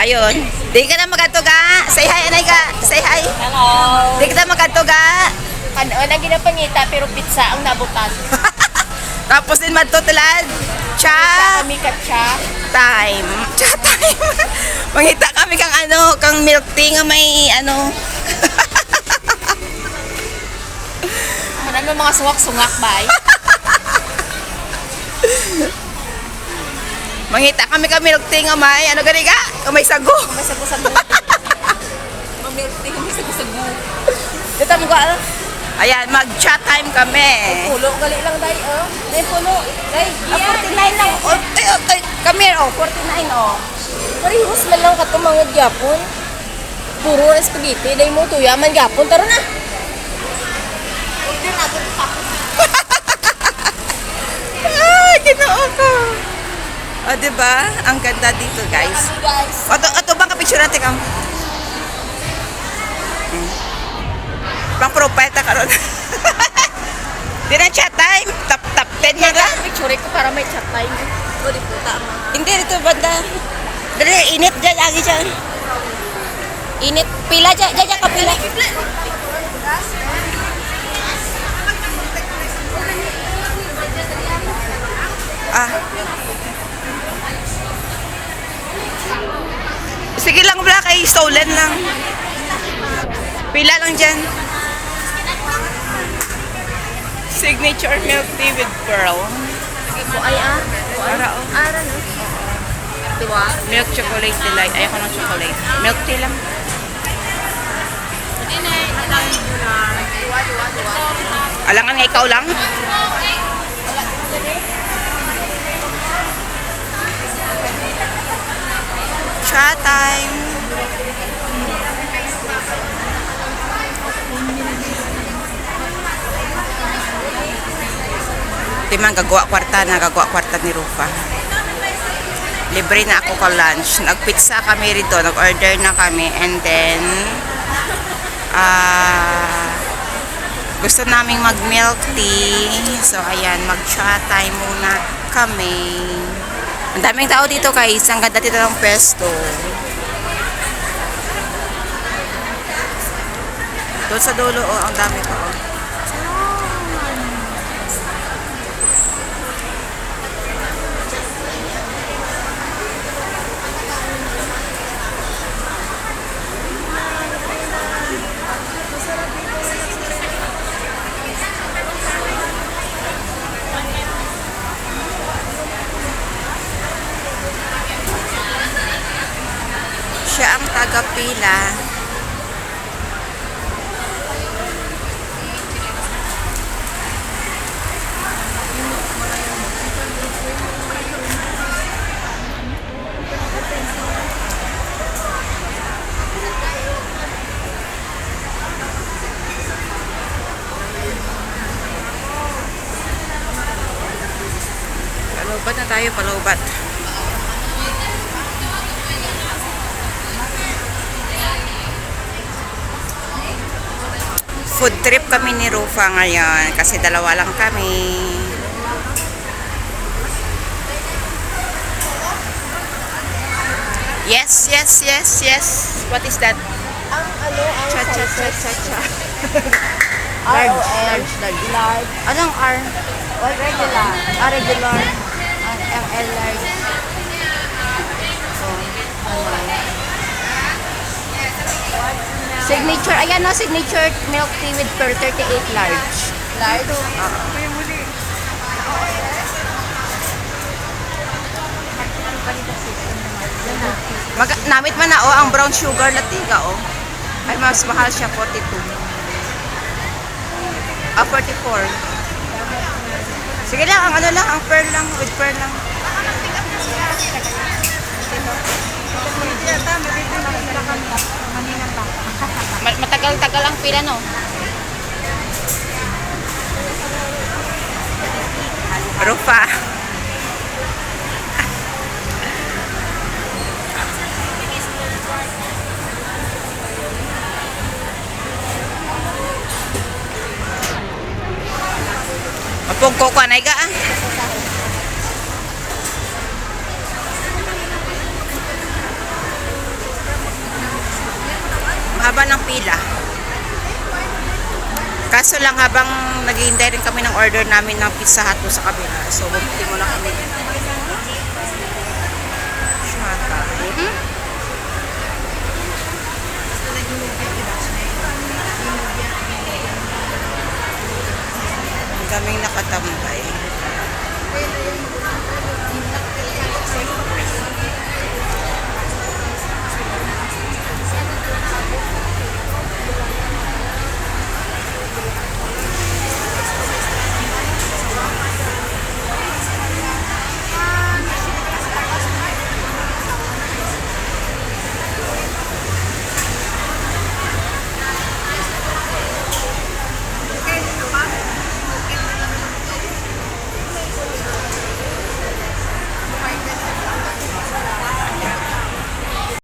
Ayun. Di ka na magatuga. Say hi, anay ka. Say hi. Hello. Di ka na magatuga. Ano na ginapangita pero pizza ang nabutan. Tapos din matutulad. Cha Kami katsa. time. Cha time. Mangita kami kang ano, kang milk tea nga may ano. Ano mga sungak-sungak ba? Mangita kami kang milk tea nga may ano gani ka? Nga may sago. May sago-sago. Mamilting, may sago-sago. Dito mo ka. Ayan, mag-chat time kami. Pulo, gali lang dahil, oh. Dahil pulo. Dahil, 49 lang. Oh, come here, oh. 49, oh. Parihos man lang katong mga gyapon. Puro na spaghetti. Dahil mo tuya man gyapon. Taro na. Order natin sa Ah, ginoo ko. O, diba? Ang ganda dito, guys. guys. O, bang kapicture natin kang? Pang profile ta karon. Di na chat time. Tap 10 na lang. Picture ko para may chat time. O, di puta. Hindi, dito banda. Dali, init dyan. Lagi dyan. Init. Pila dyan. Dyan ka pila. Ah. Sige lang bla, kay stolen lang. Pila lang dyan. Signature milk tea with pearl. Ay, Para oh. Ara no? Diba? Milk chocolate delight. Ayoko ng chocolate. Milk tea lang. Alangan nga ikaw lang? Chat time. Timang gagawa kwarta ni Rufa. Libre na ako ka lunch. Nagpizza kami rito, nag-order na kami, and then gusto naming mag-milk tea. So ayan, mag-chat time muna kami. Ang daming tao dito guys, ang ganda dito ng pwesto. Doon sa dulo, oh, ang dami ko. Oh. Siya ang taga-pila. Palaubat na tayo, palaubat. Food trip kami ni Rufa ngayon kasi dalawa lang kami. Yes. What is that? Ang ano, ang Cha. large. Anong R? Or regular. Regular. Ang L large. Signature, ayan no, signature milk tea with pearl 38 large. Large? Namit man na oh, ang brown sugar latte oh. Ay mas mahal siya, 42. 44. Sige lang, ang ano lang, ang pearl lang, with pearl lang. Matagal-tagal ang pila no. Rufa. Mapugko ka na iga ah. haba ng pila. Kaso lang habang naghihintay rin kami ng order namin ng Pizza Hut doon sa kabila. So, bumili muna kami. Ang daming nakatambay.